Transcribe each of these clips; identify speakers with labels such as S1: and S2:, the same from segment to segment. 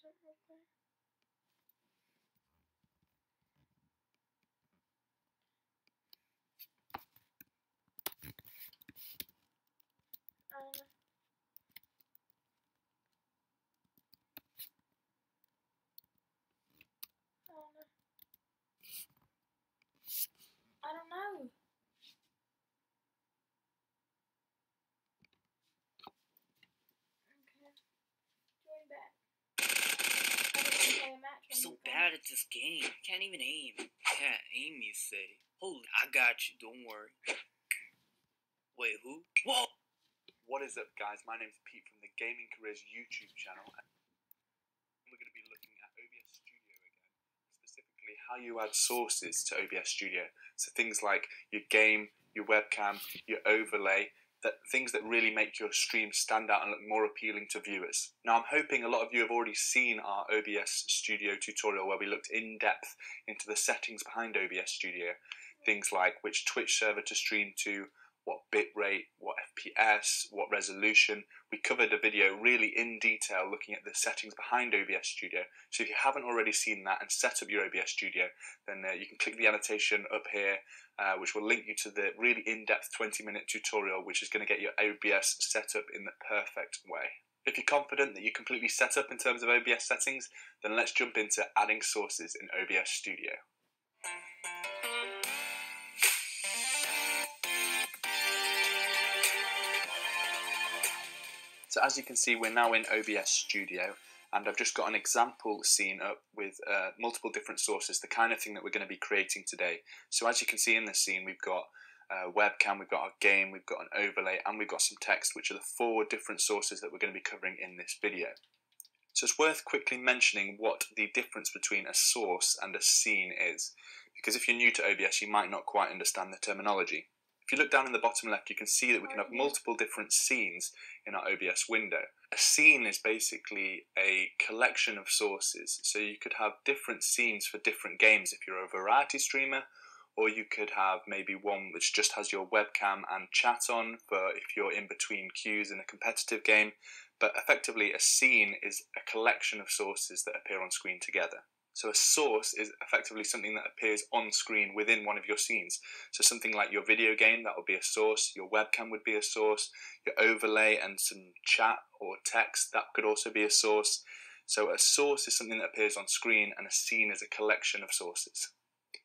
S1: something real quick. I don't know. Okay. Join back.
S2: I'm so bad at this game. I can't even aim. Can't aim, you say? Holy, I got you. Don't worry. Wait, who? Whoa!
S3: What is up, guys? My name's Pete from the Gaming Careers YouTube channel. We're going to be looking at OBS Studio again, specifically how you add sources to OBS Studio. So things like your game, your webcam, your overlay, things that really make your stream stand out and look more appealing to viewers. Now, I'm hoping a lot of you have already seen our OBS Studio tutorial where we looked in depth into the settings behind OBS Studio. Things like which Twitch server to stream to, what bitrate, what FPS, what resolution. We covered a video really in detail looking at the settings behind OBS Studio. So if you haven't already seen that and set up your OBS Studio, then you can click the annotation up here, which will link you to the really in-depth 20-minute tutorial, which is going to get your OBS set up in the perfect way. If you're confident that you're completely set up in terms of OBS settings, then let's jump into adding sources in OBS Studio. So as you can see, we're now in OBS Studio, and I've just got an example scene up with multiple different sources, the kind of thing that we're going to be creating today. So as you can see in this scene, we've got a webcam, we've got our game, we've got an overlay, and we've got some text, which are the 4 different sources that we're going to be covering in this video. So it's worth quickly mentioning what the difference between a source and a scene is, because if you're new to OBS, you might not quite understand the terminology. If you look down in the bottom left, you can see that we can have multiple different scenes in our OBS window. A scene is basically a collection of sources. So you could have different scenes for different games if you're a variety streamer, or you could have maybe one which just has your webcam and chat on for if you're in between queues in a competitive game. But effectively, a scene is a collection of sources that appear on screen together. So a source is effectively something that appears on screen within one of your scenes. So something like your video game, that would be a source. Your webcam would be a source. Your overlay and some chat or text, that could also be a source. So a source is something that appears on screen, and a scene is a collection of sources.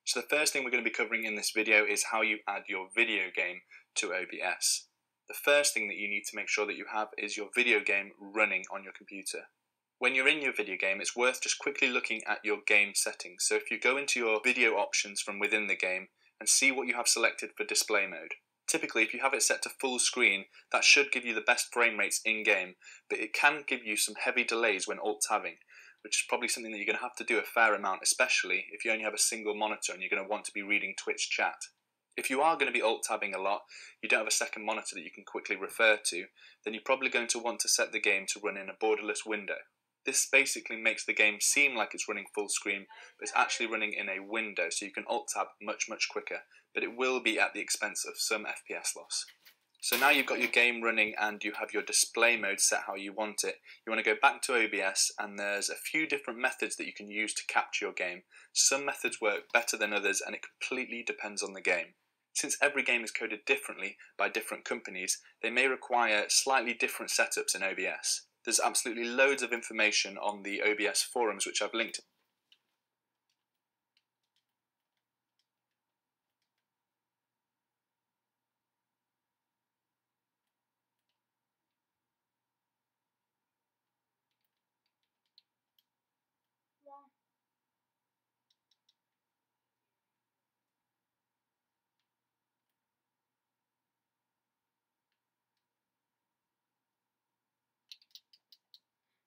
S3: So the first thing we're going to be covering in this video is how you add your video game to OBS. The first thing that you need to make sure that you have is your video game running on your computer. When you're in your video game, it's worth just quickly looking at your game settings. So if you go into your video options from within the game and see what you have selected for display mode. Typically, if you have it set to full screen, that should give you the best frame rates in-game, but it can give you some heavy delays when alt-tabbing, which is probably something that you're going to have to do a fair amount, especially if you only have a single monitor and you're going to want to be reading Twitch chat. If you are going to be alt-tabbing a lot, you don't have a second monitor that you can quickly refer to, then you're probably going to want to set the game to run in a borderless window. This basically makes the game seem like it's running full screen, but it's actually running in a window, so you can alt-tab much quicker, but it will be at the expense of some FPS loss. So now you've got your game running and you have your display mode set how you want it. You want to go back to OBS, and there's a few different methods that you can use to capture your game. Some methods work better than others, and it completely depends on the game. Since every game is coded differently by different companies, they may require slightly different setups in OBS. There's absolutely loads of information on the OBS forums, which I've linked.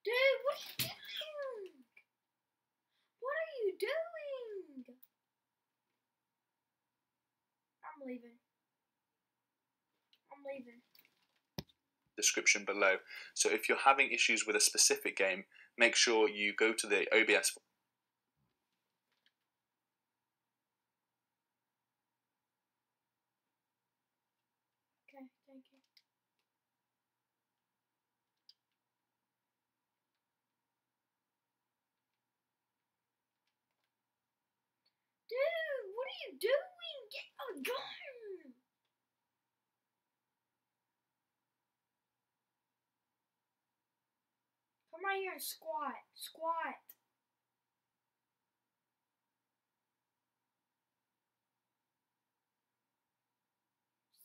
S1: Dude, what are you doing? What are you doing? I'm leaving.
S3: Description below. So if you're having issues with a specific game, make sure you go to the OBS.
S1: Okay, thank you. you doing? Get a gun! Come right here and squat. Squat.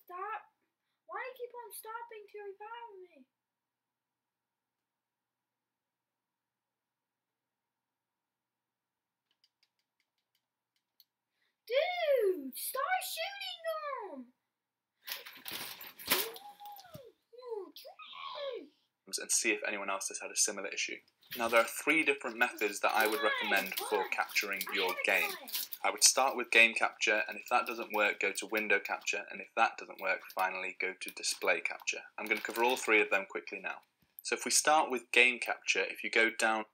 S1: Stop. Why do you keep on stopping to revive me? Dude, start shooting them!
S3: And see if anyone else has had a similar issue. Now there are 3 different methods that I would recommend for capturing your game. I would start with game capture, and if that doesn't work, go to window capture, and if that doesn't work, finally go to display capture. I'm going to cover all 3 of them quickly now. So if we start with game capture, if you go down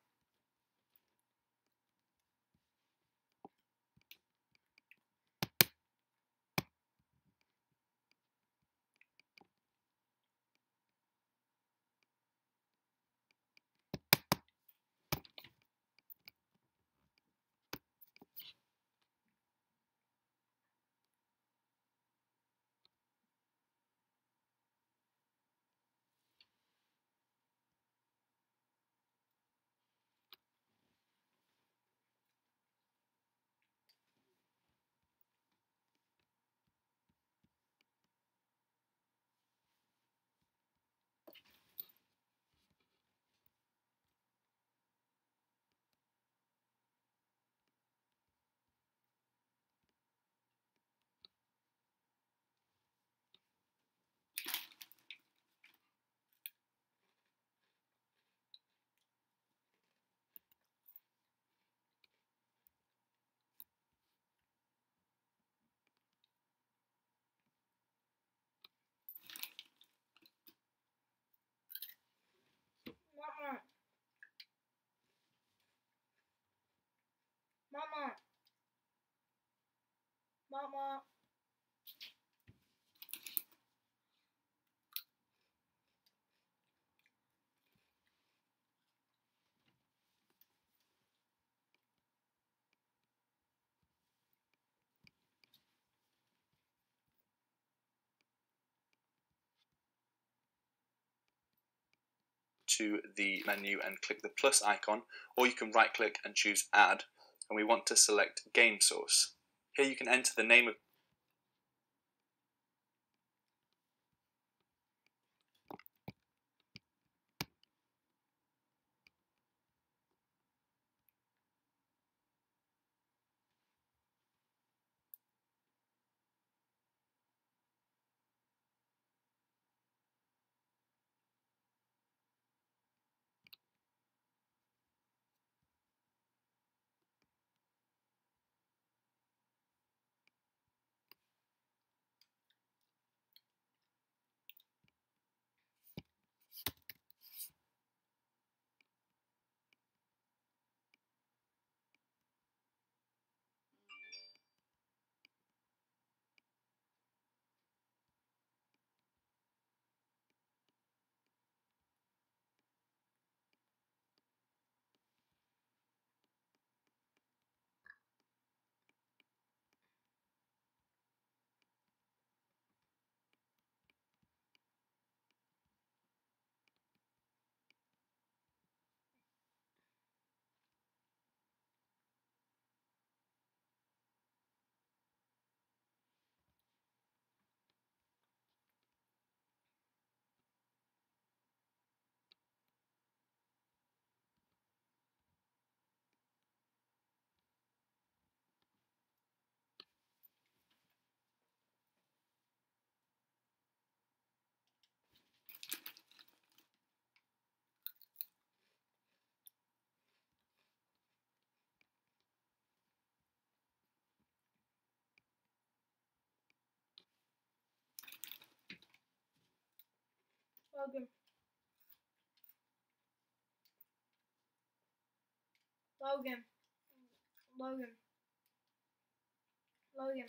S1: Mama. Mama.
S3: to the menu and click the plus icon, or you can right click and choose add, and we want to select game source. Here you can enter the name of
S1: Logan. Logan. Logan. Logan.